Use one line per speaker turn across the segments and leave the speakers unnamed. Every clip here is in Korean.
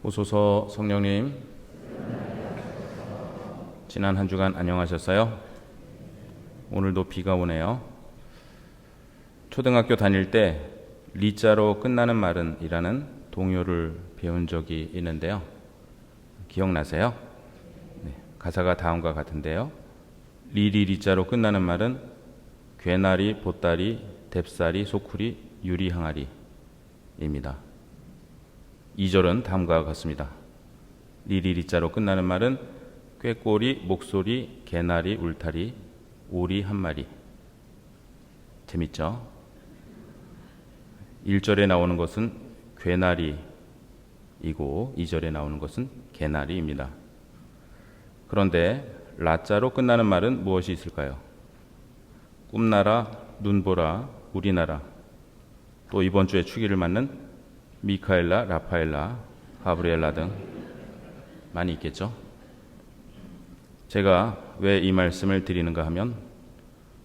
오소서 성령님, 지난 한 주간 안녕하셨어요? 오늘도 비가 오네요. 초등학교 다닐 때 리자로 끝나는 말은 이라는 동요를 배운 적이 있는데요. 기억나세요? 네, 가사가 다음과 같은데요. 리자로 끝나는 말은 괴나리, 보따리, 뎁사리, 소쿠리, 유리, 항아리 입니다. 2절은 다음과 같습니다. 리자로 끝나는 말은 꾀꼬리, 목소리, 개나리, 울타리, 오리 한 마리. 재밌죠? 1절에 나오는 것은 괴나리이고 2절에 나오는 것은 개나리입니다. 그런데 라자로 끝나는 말은 무엇이 있을까요? 꿈나라, 눈보라, 우리나라, 또 이번 주에 축일을 맞는 미카엘라, 라파엘라, 가브리엘라 등 많이 있겠죠. 제가 왜 이 말씀을 드리는가 하면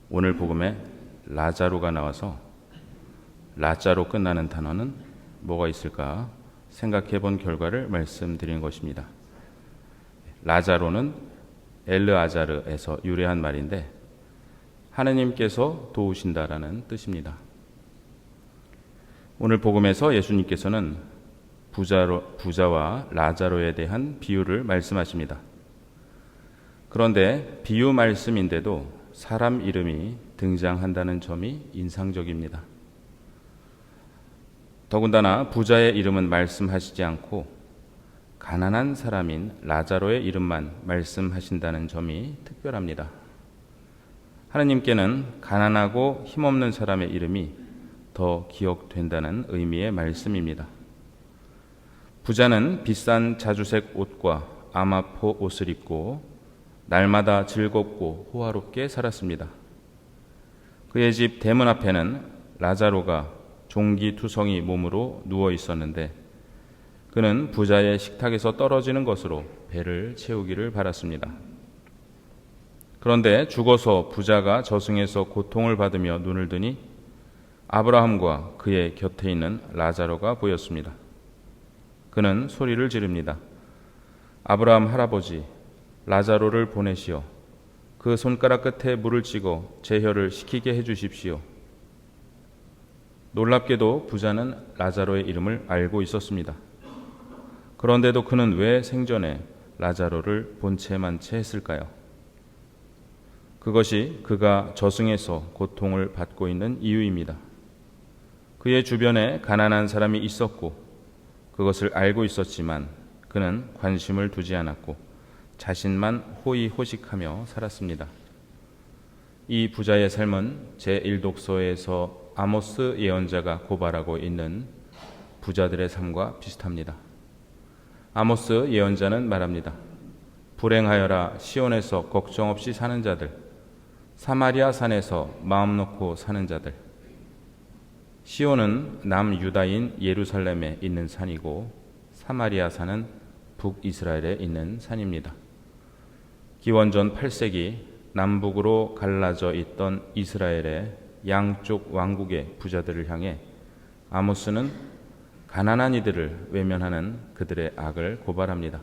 오늘 복음에 라자로가 나와서 라자로 끝나는 단어는 뭐가 있을까 생각해 본 결과를 말씀드리는 것입니다. 라자로는 엘르아자르에서 유래한 말인데 하느님께서 도우신다라는 뜻입니다. 오늘 복음에서 예수님께서는 부자와 라자로에 대한 비유를 말씀하십니다. 그런데 비유 말씀인데도 사람 이름이 등장한다는 점이 인상적입니다. 더군다나 부자의 이름은 말씀하시지 않고 가난한 사람인 라자로의 이름만 말씀하신다는 점이 특별합니다. 하느님께는 가난하고 힘없는 사람의 이름이 더 기억된다는 의미의 말씀입니다. 부자는 비싼 자주색 옷과 아마포 옷을 입고 날마다 즐겁고 호화롭게 살았습니다. 그의 집 대문 앞에는 라자로가 종기투성이 몸으로 누워 있었는데 그는 부자의 식탁에서 떨어지는 것으로 배를 채우기를 바랐습니다. 그런데 죽어서 부자가 저승에서 고통을 받으며 눈을 뜨니 아브라함과 그의 곁에 있는 라자로가 보였습니다. 그는 소리를 지릅니다. 아브라함 할아버지, 라자로를 보내시어 그 손가락 끝에 물을 찍어 제 혀를 식히게 해주십시오. 놀랍게도 부자는 라자로의 이름을 알고 있었습니다. 그런데도 그는 왜 생전에 라자로를 본체만 채 했을까요? 그것이 그가 저승에서 고통을 받고 있는 이유입니다. 그의 주변에 가난한 사람이 있었고 그것을 알고 있었지만 그는 관심을 두지 않았고 자신만 호의호식하며 살았습니다. 이 부자의 삶은 제1독서에서 아모스 예언자가 고발하고 있는 부자들의 삶과 비슷합니다. 아모스 예언자는 말합니다. 불행하여라 시온에서 걱정 없이 사는 자들, 사마리아 산에서 마음 놓고 사는 자들. 시온은 남유다인 예루살렘에 있는 산이고 사마리아 산은 북이스라엘에 있는 산입니다. 기원전 8세기 남북으로 갈라져 있던 이스라엘의 양쪽 왕국의 부자들을 향해 아모스는 가난한 이들을 외면하는 그들의 악을 고발합니다.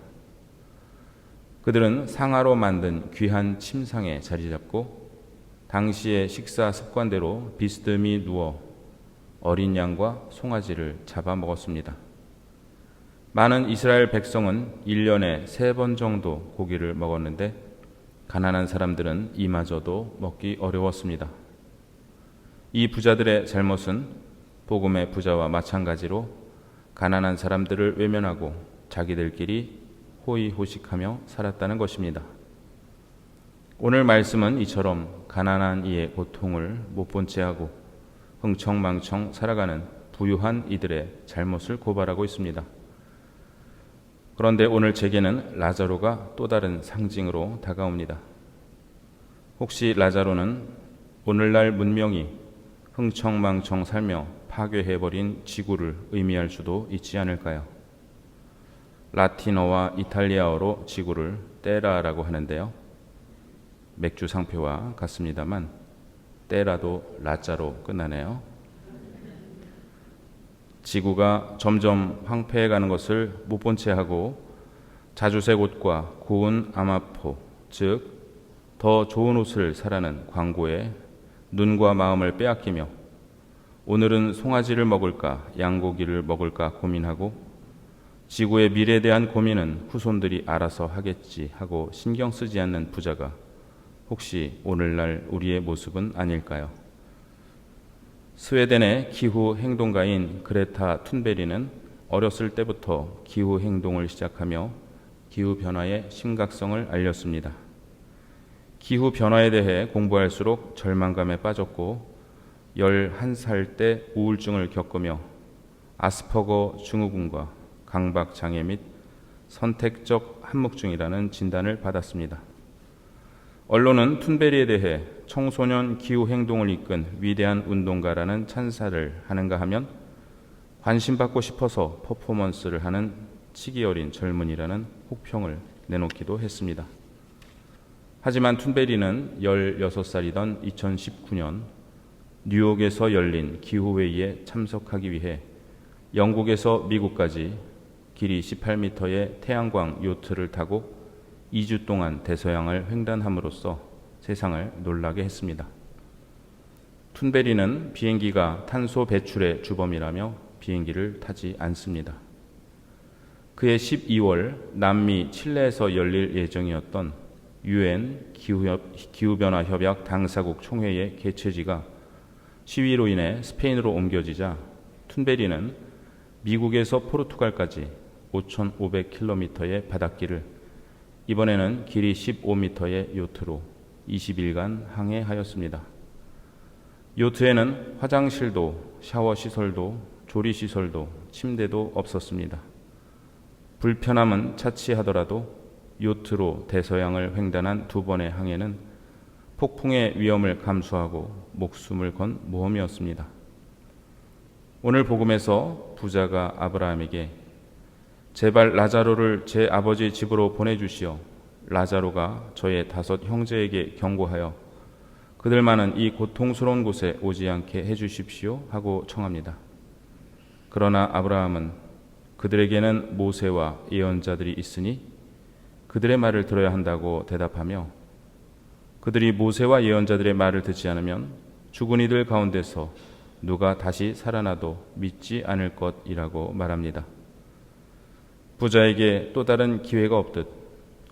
그들은 상아로 만든 귀한 침상에 자리 잡고 당시의 식사 습관대로 비스듬히 누워 어린 양과 송아지를 잡아먹었습니다. 많은 이스라엘 백성은 1년에 3번 정도 고기를 먹었는데 가난한 사람들은 이마저도 먹기 어려웠습니다. 이 부자들의 잘못은 복음의 부자와 마찬가지로 가난한 사람들을 외면하고 자기들끼리 호의호식하며 살았다는 것입니다. 오늘 말씀은 이처럼 가난한 이의 고통을 못 본 채 하고 흥청망청 살아가는 부유한 이들의 잘못을 고발하고 있습니다. 그런데 오늘 제게는 라자로가 또 다른 상징으로 다가옵니다. 혹시 라자로는 오늘날 문명이 흥청망청 살며 파괴해버린 지구를 의미할 수도 있지 않을까요? 라틴어와 이탈리아어로 지구를 테라라고 하는데요. 맥주 상표와 같습니다만 테라도 라자로 끝나네요. 지구가 점점 황폐해가는 것을 못 본 채 하고 자주색 옷과 고운 아마포, 즉 더 좋은 옷을 사라는 광고에 눈과 마음을 빼앗기며 오늘은 송아지를 먹을까 양고기를 먹을까 고민하고 지구의 미래에 대한 고민은 후손들이 알아서 하겠지 하고 신경 쓰지 않는 부자가 혹시 오늘날 우리의 모습은 아닐까요? 스웨덴의 기후 행동가인 그레타 툰베리는 어렸을 때부터 기후 행동을 시작하며 기후 변화의 심각성을 알렸습니다. 기후 변화에 대해 공부할수록 절망감에 빠졌고 11살 때 우울증을 겪으며 아스퍼거 증후군과 강박 장애 및 선택적 한묵증이라는 진단을 받았습니다. 언론은 툰베리에 대해 청소년 기후 행동을 이끈 위대한 운동가라는 찬사를 하는가 하면 관심받고 싶어서 퍼포먼스를 하는 치기 어린 젊은이라는 혹평을 내놓기도 했습니다. 하지만 툰베리는 16살이던 2019년 뉴욕에서 열린 기후회의에 참석하기 위해 영국에서 미국까지 길이 18m의 태양광 요트를 타고 2주 동안 대서양을 횡단함으로써 세상을 놀라게 했습니다. 툰베리는 비행기가 탄소 배출의 주범이라며 비행기를 타지 않습니다. 그해 12월 남미 칠레에서 열릴 예정이었던 UN 기후변화협약 당사국 총회의 개최지가 시위로 인해 스페인으로 옮겨지자 툰베리는 미국에서 포르투갈까지 5,500km의 바닷길을 이번에는 길이 15m의 요트로 20일간 항해하였습니다. 요트에는 화장실도 샤워 시설도 조리 시설도 침대도 없었습니다. 불편함은 차치하더라도 요트로 대서양을 횡단한 2번의 항해는 폭풍의 위험을 감수하고 목숨을 건 모험이었습니다. 오늘 복음에서 부자가 아브라함에게 제발 라자로를 제 아버지 집으로 보내주시어 라자로가 저의 5 형제에게 경고하여 그들만은 이 고통스러운 곳에 오지 않게 해주십시오 하고 청합니다. 그러나 아브라함은 그들에게는 모세와 예언자들이 있으니 그들의 말을 들어야 한다고 대답하며 그들이 모세와 예언자들의 말을 듣지 않으면 죽은 이들 가운데서 누가 다시 살아나도 믿지 않을 것이라고 말합니다. 부자에게 또 다른 기회가 없듯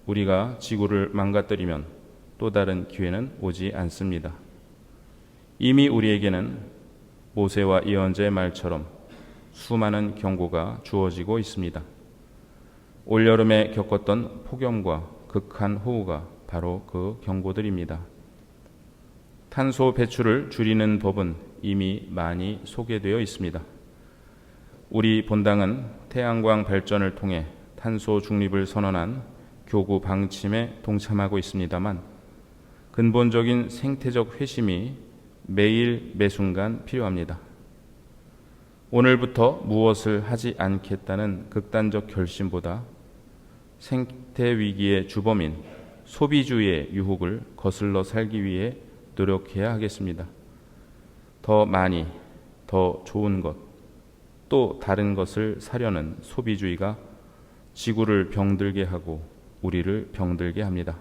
우리가 지구를 망가뜨리면 또 다른 기회는 오지 않습니다. 이미 우리에게는 모세와 예언자의 말처럼 수많은 경고가 주어지고 있습니다. 올여름에 겪었던 폭염과 극한 호우가 바로 그 경고들입니다. 탄소 배출을 줄이는 법은 이미 많이 소개되어 있습니다. 우리 본당은 태양광 발전을 통해 탄소 중립을 선언한 교구 방침에 동참하고 있습니다만 근본적인 생태적 회심이 매일 매순간 필요합니다. 오늘부터 무엇을 하지 않겠다는 극단적 결심보다 생태 위기의 주범인 소비주의의 유혹을 거슬러 살기 위해 노력해야 하겠습니다. 더 많이, 더 좋은 것, 또 다른 것을 사려는 소비주의가 지구를 병들게 하고 우리를 병들게 합니다.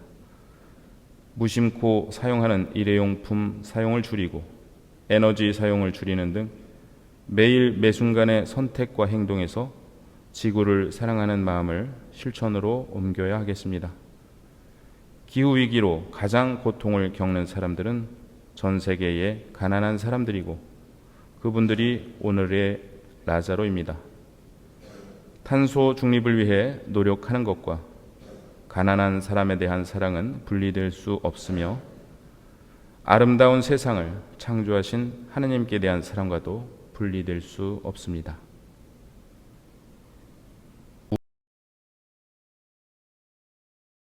무심코 사용하는 일회용품 사용을 줄이고 에너지 사용을 줄이는 등 매일 매순간의 선택과 행동에서 지구를 사랑하는 마음을 실천으로 옮겨야 하겠습니다. 기후위기로 가장 고통을 겪는 사람들은 전 세계의 가난한 사람들이고 그분들이 오늘의 라자로입니다. 탄소 중립을 위해 노력하는 것과 가난한 사람에 대한 사랑은 분리될 수 없으며 아름다운 세상을 창조하신 하느님께 대한 사랑과도 분리될 수 없습니다.